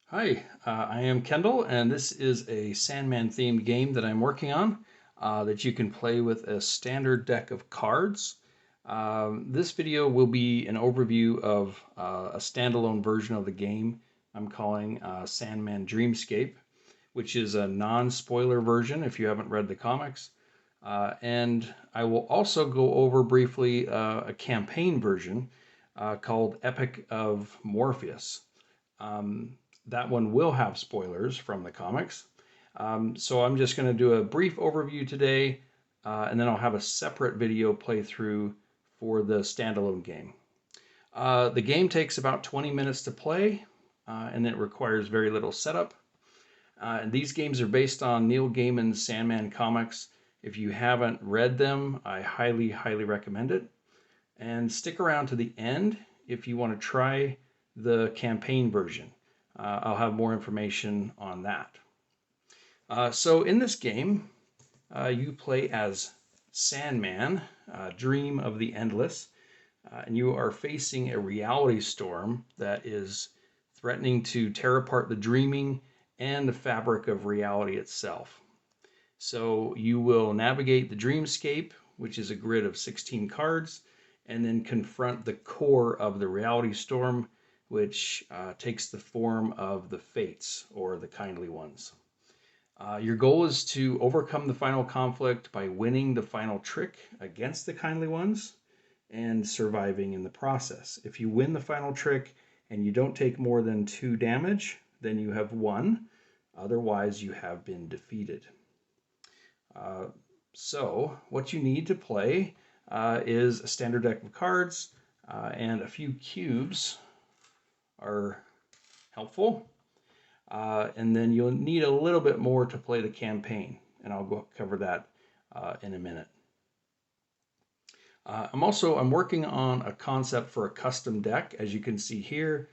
Hi, I am Kendall, and this is a Sandman themed game that I'm working on that you can play with a standard deck of cards. This video will be an overview of a standalone version of the game I'm calling Sandman Dreamscape, which is a non-spoiler version if you haven't read the comics. And I will also go over briefly a campaign version called Epic of Morpheus. Um, that one will have spoilers from the comics. So I'm just going to do a brief overview today, and then I'll have a separate video playthrough for the standalone game. The game takes about 20 minutes to play, and it requires very little setup. And these games are based on Neil Gaiman's Sandman comics. If you haven't read them, I highly, highly recommend it. And stick around to the end if you want to try the campaign version. I'll have more information on that. So in this game, you play as Sandman, Dream of the Endless, and you are facing a reality storm that is threatening to tear apart the dreaming and the fabric of reality itself. So you will navigate the dreamscape, which is a grid of 16 cards, and then confront the core of the reality storm, which takes the form of the fates or the kindly ones. Your goal is to overcome the final conflict by winning the final trick against the kindly ones and surviving in the process. If you win the final trick and you don't take more than 2 damage, then you have won. Otherwise, you have been defeated. So what you need to play is a standard deck of cards and a few cubes are helpful. And then you'll need a little bit more to play the campaign, and I'll go cover that in a minute. I'm working on a concept for a custom deck, as you can see here.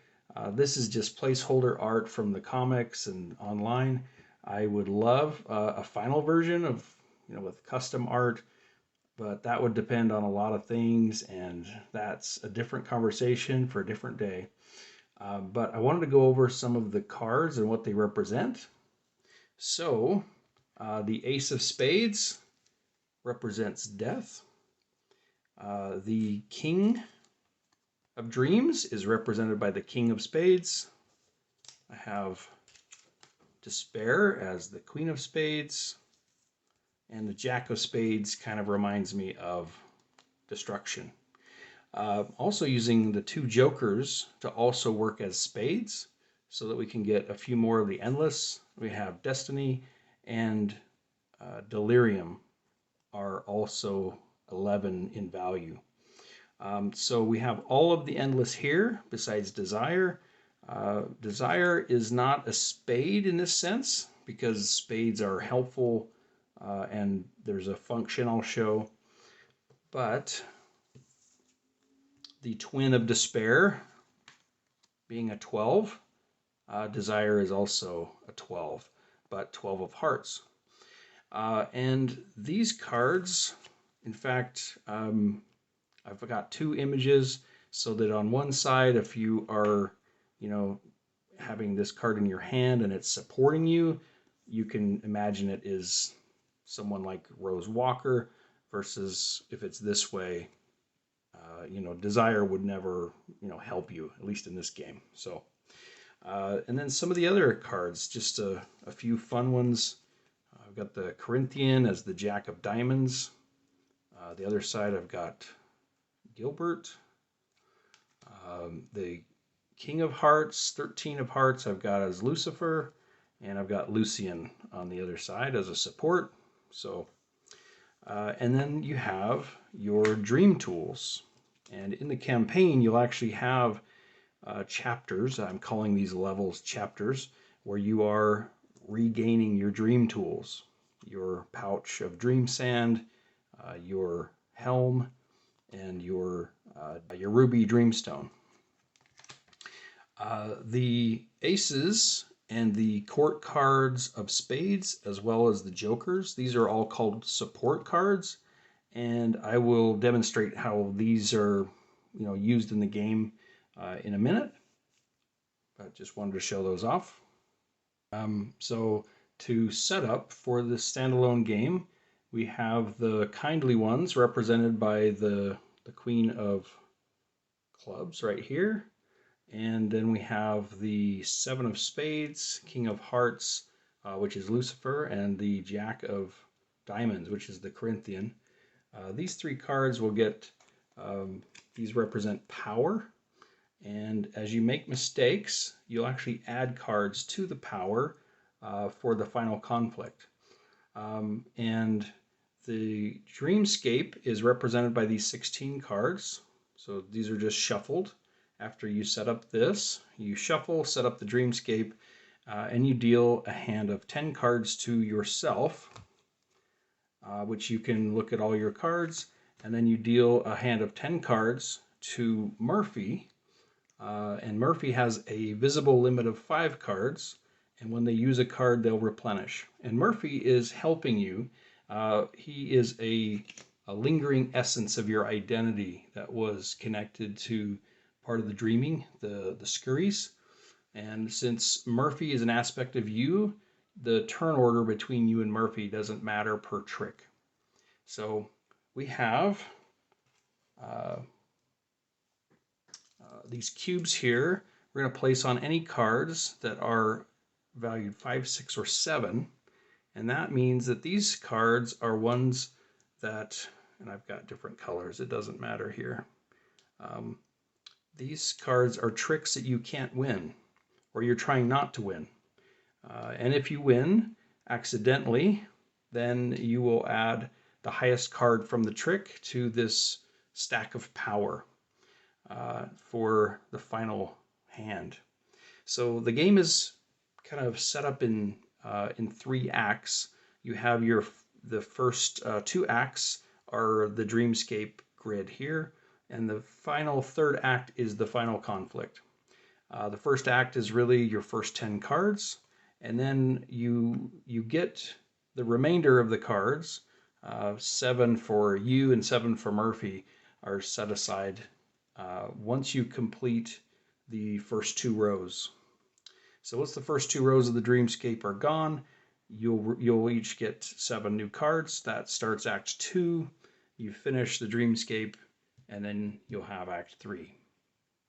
This is just placeholder art from the comics and online. I would love a final version of, with custom art, but that would depend on a lot of things, and that's a different conversation for a different day. But I wanted to go over some of the cards and what they represent. So, the Ace of Spades represents death. The King of Dreams is represented by the King of Spades. I have Despair as the Queen of Spades. And the Jack of Spades kind of reminds me of destruction. Also using the 2 jokers to also work as spades so that we can get a few more of the endless. We have Destiny and Delirium are also 11 in value. So we have all of the endless here besides Desire. Desire is not a spade in this sense because spades are helpful and there's a function I'll show. But the twin of Despair being a 12, Desire is also a 12, but 12 of Hearts. And these cards, in fact, I've got 2 images so that on one side, if you are, having this card in your hand and it's supporting you, you can imagine it is someone like Rose Walker, versus if it's this way, Desire would never, help you, at least in this game. So, and then some of the other cards, just a few fun ones. I've got the Corinthian as the Jack of Diamonds. The other side, I've got Gilbert. The King of Hearts, 13 of Hearts, I've got as Lucifer. And I've got Lucian on the other side as a support. So, and then you have your dream tools. And in the campaign, you'll actually have chapters. I'm calling these levels chapters, where you are regaining your dream tools. Your pouch of dream sand, your helm, and your ruby dreamstone. The aces and the court cards of spades, as well as the jokers, these are all called support cards, and I will demonstrate how these are used in the game in a minute. just wanted to show those off. So to set up for this standalone game, we have the kindly ones represented by the Queen of Clubs right here. And then we have the Seven of Spades, King of Hearts, which is Lucifer, and the Jack of Diamonds, which is the Corinthian. These three cards will get, these represent power. And as you make mistakes, you'll actually add cards to the power for the final conflict. And the Dreamscape is represented by these 16 cards. So these are just shuffled. After you set up this, you shuffle, set up the Dreamscape, and you deal a hand of 10 cards to yourself, which you can look at all your cards, and then you deal a hand of 10 cards to Murphy, and Murphy has a visible limit of 5 cards, and when they use a card, they'll replenish. And Murphy is helping you. He is a lingering essence of your identity that was connected to part of the dreaming, the scurries. And since Murphy is an aspect of you, the turn order between you and Murphy doesn't matter per trick. So we have these cubes here. We're going to place on any cards that are valued 5, 6, or 7. And that means that these cards are ones that, and I've got different colors, it doesn't matter here. These cards are tricks that you can't win, or you're trying not to win. And if you win accidentally, then you will add the highest card from the trick to this stack of power for the final hand. So the game is kind of set up in 3 acts. You have the first 2 acts are the Dreamscape grid here, and the final 3rd act is the final conflict. The first act is really your first 10 cards, and then you get the remainder of the cards. 7 for you and 7 for Murphy are set aside once you complete the first 2 rows. So once the first 2 rows of the Dreamscape are gone, you'll each get 7 new cards. That starts Act 2. You finish the Dreamscape, and then you'll have Act 3.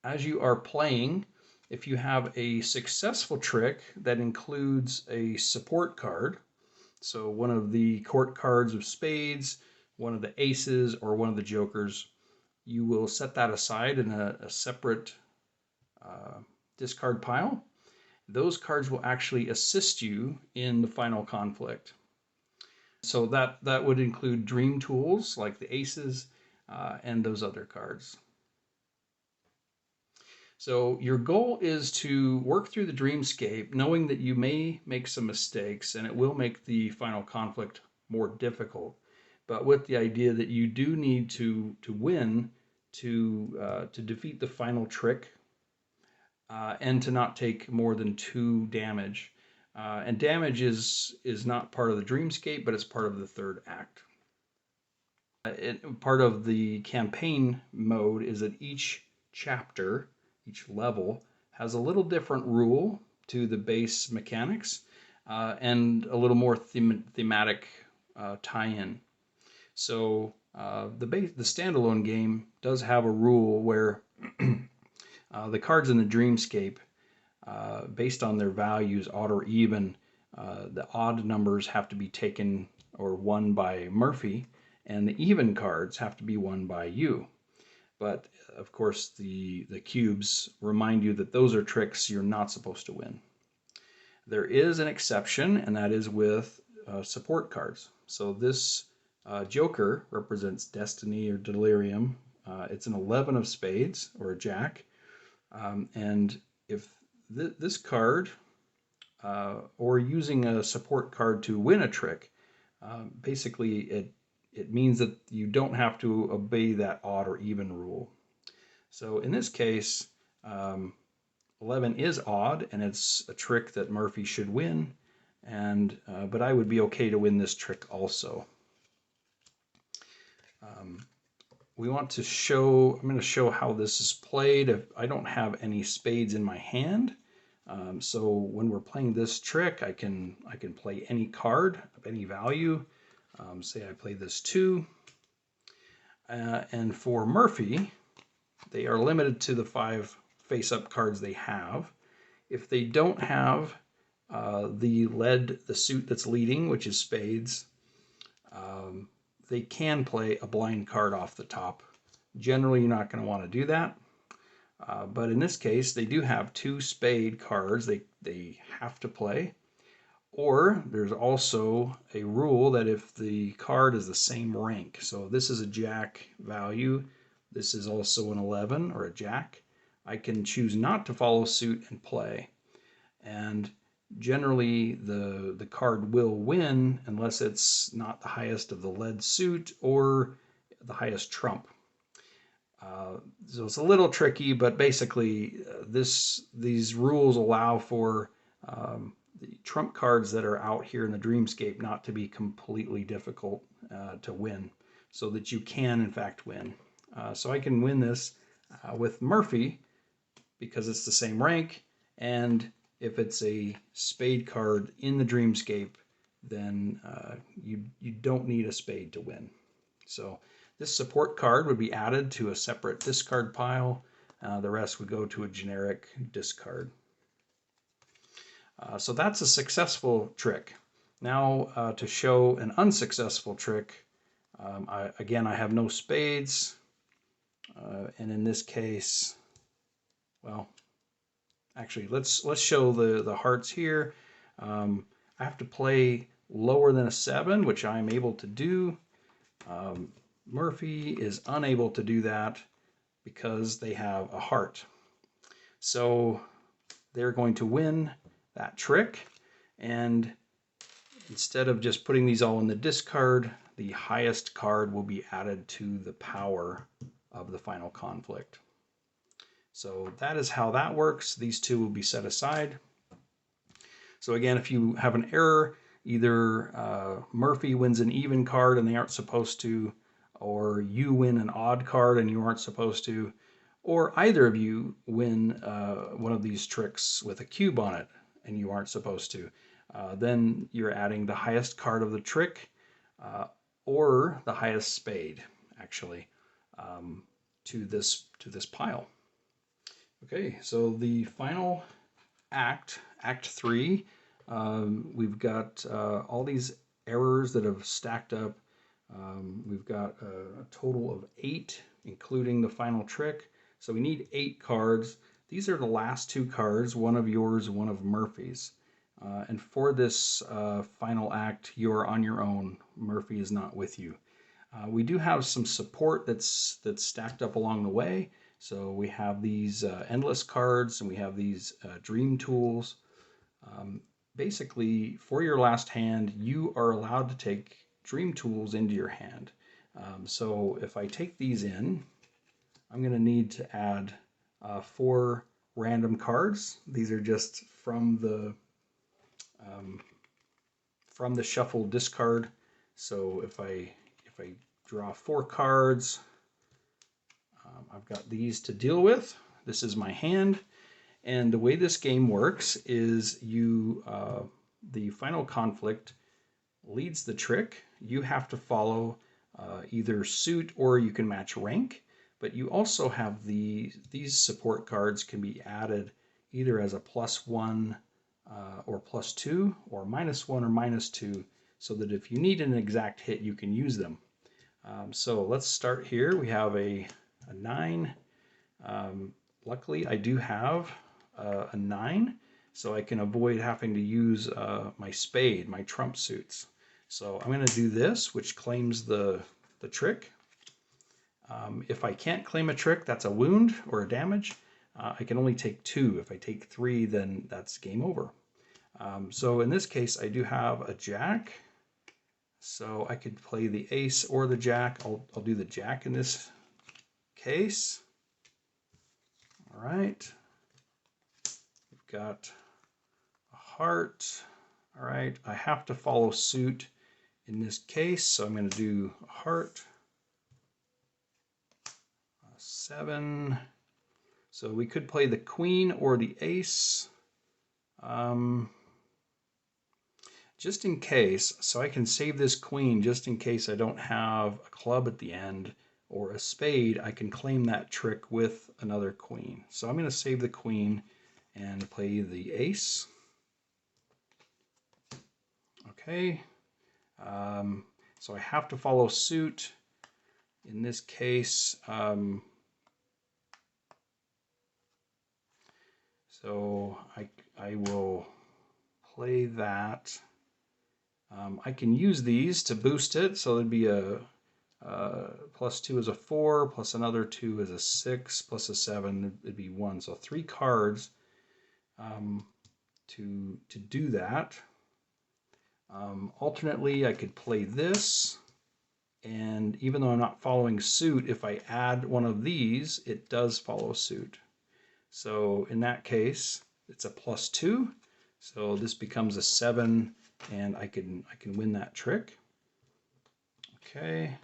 As you are playing, if you have a successful trick that includes a support card, so one of the court cards of spades, one of the aces, or one of the jokers, you will set that aside in a separate discard pile. Those cards will actually assist you in the final conflict. So that would include dream tools like the aces and those other cards. So your goal is to work through the Dreamscape, knowing that you may make some mistakes and it will make the final conflict more difficult, but with the idea that you do need to win to defeat the final trick and to not take more than 2 damage. And damage is not part of the Dreamscape, but it's part of the 3rd act. Part of the campaign mode is that each chapter, each level, has a little different rule to the base mechanics and a little more thematic tie-in. So the standalone game does have a rule where the cards in the Dreamscape, based on their values, odd or even, the odd numbers have to be taken or won by Murphy, and the even cards have to be won by you. But of course, the cubes remind you that those are tricks you're not supposed to win. There is an exception, and that is with support cards. So this Joker represents destiny or delirium. It's an 11 of spades, or a jack. And if this card, or using a support card to win a trick, basically it means that you don't have to obey that odd or even rule. So in this case, 11 is odd, and it's a trick that Murphy should win, and but I would be okay to win this trick also. We want to show, I'm going to show how this is played. If I don't have any spades in my hand, So when we're playing this trick, I can play any card of any value. Say I play this 2. And for Murphy, they are limited to the 5 face-up cards they have. If they don't have the suit that's leading, which is spades, they can play a blind card off the top. Generally, you're not going to want to do that. But in this case, they do have 2 spade cards they have to play. Or there's also a rule that if the card is the same rank, so this is a jack value, this is also an 11 or a jack, I can choose not to follow suit and play. And generally the card will win unless it's not the highest of the led suit or the highest trump. So it's a little tricky, but basically these rules allow for the trump cards that are out here in the dreamscape not to be completely difficult to win, so that you can in fact win. So I can win this with Murphy because it's the same rank, and if it's a spade card in the dreamscape, then you don't need a spade to win. So this support card would be added to a separate discard pile. The rest would go to a generic discard. So that's a successful trick. Now to show an unsuccessful trick, again, I have no spades. And in this case, well, actually, let's show the hearts here. I have to play lower than a 7, which I'm able to do. Murphy is unable to do that because they have a heart. So they're going to win that trick, and instead of just putting these all in the discard, the highest card will be added to the power of the final conflict. So that is how that works. These 2 will be set aside. So again, if you have an error, either Murphy wins an even card and they aren't supposed to, or you win an odd card and you aren't supposed to, or either of you win one of these tricks with a cube on it and you aren't supposed to, then you're adding the highest card of the trick or the highest spade, actually, to this pile. Okay, so the final act, Act 3, we've got all these errors that have stacked up. We've got a total of 8, including the final trick. So we need 8 cards. These are the last 2 cards, one of yours, one of Murphy's. And for this final act, you're on your own. Murphy is not with you. We do have some support that's stacked up along the way. So we have these endless cards, and we have these dream tools. Basically, for your last hand, you are allowed to take dream tools into your hand. So if I take these in, I'm going to need to add 4 random cards. These are just from the shuffle discard. So if I draw 4 cards, I've got these to deal with. This is my hand, and the way this game works is the final conflict leads the trick. You have to follow either suit or you can match rank, but you also have these support cards can be added either as a +1 or +2 or -1 or -2, so that if you need an exact hit, you can use them. So let's start here. We have a 9. Luckily, I do have a 9, so I can avoid having to use my spade, my trump suits. So I'm going to do this, which claims the trick. If I can't claim a trick, that's a wound or a damage. I can only take 2. If I take 3, then that's game over. So in this case, I do have a jack. So I could play the ace or the jack. I'll do the jack in this case. All right. We've got a heart. All right. I have to follow suit in this case, so I'm going to do a heart. 7. So we could play the queen or the ace. Just in case, so I can save this queen just in case I don't have a club at the end or a spade, I can claim that trick with another queen. So I'm going to save the queen and play the ace. Okay, so I have to follow suit. In this case, so I will play that. I can use these to boost it, so there'd be a +2 is a 4, plus another 2 is a 6, plus a 7, it'd be 1. So 3 cards to do that. Alternately, I could play this, and even though I'm not following suit, if I add one of these, it does follow suit. So in that case, it's a +2, so this becomes a 7, and I can win that trick. Okay.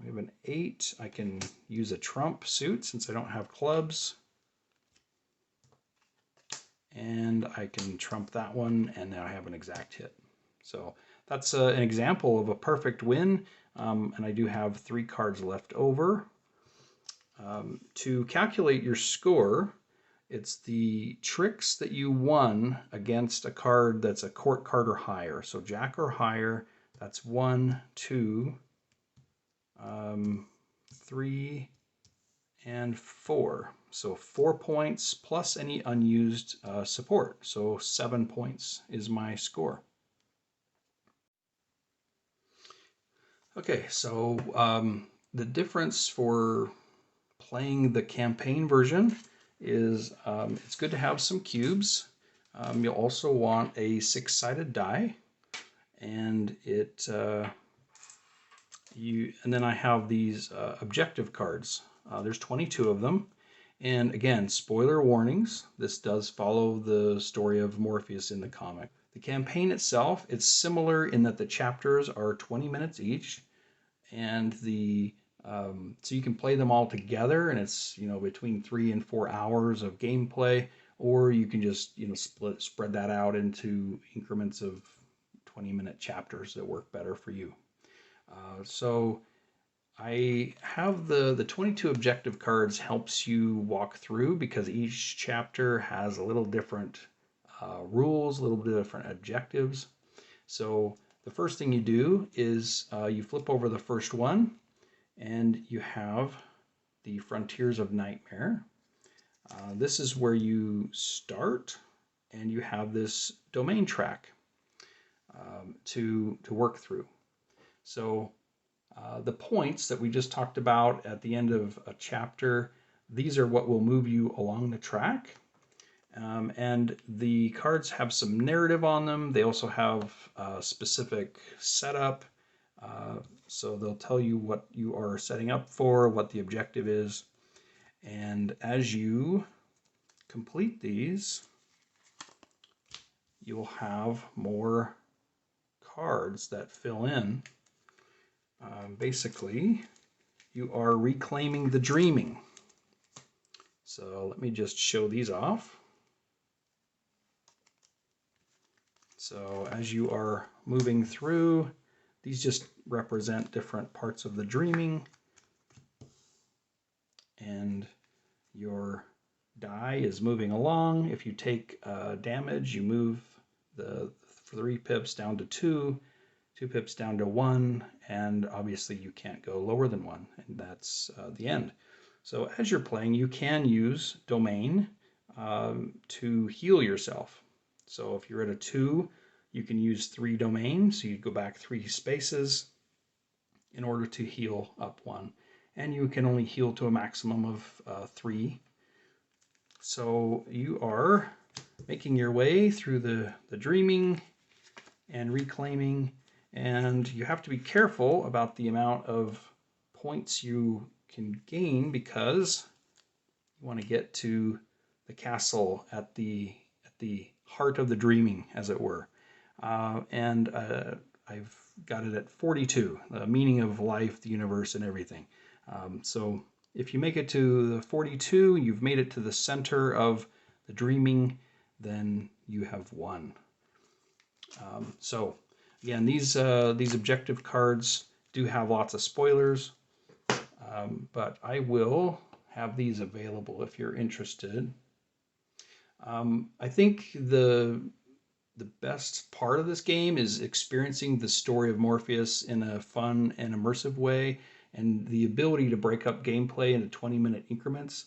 We have an 8. I can use a trump suit since I don't have clubs. And I can trump that one, and now I have an exact hit. So that's an example of a perfect win, and I do have 3 cards left over. To calculate your score, it's the tricks that you won against a card that's a court card or higher. So jack or higher, that's 1, 2, 3, and 4. So 4 points plus any unused support. So 7 points is my score. Okay, so the difference for playing the campaign version is it's good to have some cubes. You'll also want a 6-sided die, and and then I have these objective cards. There's 22 of them. And again, spoiler warnings, this does follow the story of Morpheus in the comic. The campaign itself, it's similar in that the chapters are 20 minutes each, and so you can play them all together, and it's between 3 and 4 hours of gameplay, or you can just spread that out into increments of 20-minute chapters that work better for you. So I have the 22 objective cards helps you walk through because each chapter has a little different rules, a little bit different objectives. So the first thing you do is you flip over the first one, and you have the Frontiers of Nightmare. This is where you start, and you have this domain track to work through. So the points that we just talked about at the end of a chapter, these are what will move you along the track. And the cards have some narrative on them. They also have specific setup. So they'll tell you what you are setting up for, what the objective is. And as you complete these, you'll have more cards that fill in. Basically, you are reclaiming the dreaming. So let me just show these off. So as you are moving through, these just represent different parts of the dreaming. And your die is moving along. If you take damage, you move the 3 pips down to 2, 2 pips down to 1, and obviously you can't go lower than 1, and that's the end. So as you're playing, you can use domain to heal yourself. So if you're at a 2, you can use 3 domain, so you go back 3 spaces in order to heal up 1. And you can only heal to a maximum of 3. So you are making your way through the dreaming and reclaiming, and you have to be careful about the amount of points you can gain because you want to get to the castle at the heart of the dreaming, as it were. And I've got it at 42, the meaning of life, the universe, and everything. So if you make it to the 42, you've made it to the center of the dreaming. then you have won. So again, these objective cards do have lots of spoilers, but I will have these available if you're interested. I think the best part of this game is experiencing the story of Morpheus in a fun and immersive way, and the ability to break up gameplay into 20-minute increments.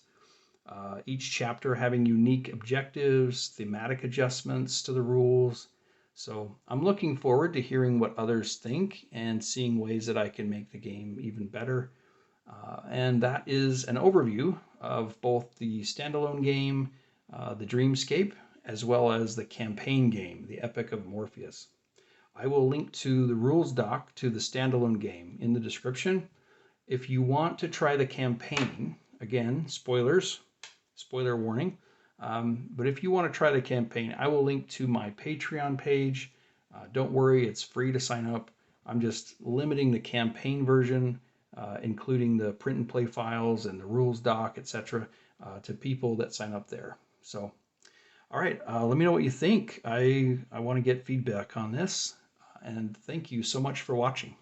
Each chapter having unique objectives, thematic adjustments to the rules. So I'm looking forward to hearing what others think and seeing ways that I can make the game even better. And that is an overview of both the standalone game, the Dreamscape, as well as the campaign game, the Epic of Morpheus. I will link to the rules doc to the standalone game in the description. If you want to try the campaign, again, spoilers, spoiler warning, but if you want to try the campaign, I will link to my Patreon page. Don't worry, it's free to sign up. I'm just limiting the campaign version, including the print and play files and the rules doc, etc., to people that sign up there. So, all right, let me know what you think. I want to get feedback on this, and thank you so much for watching.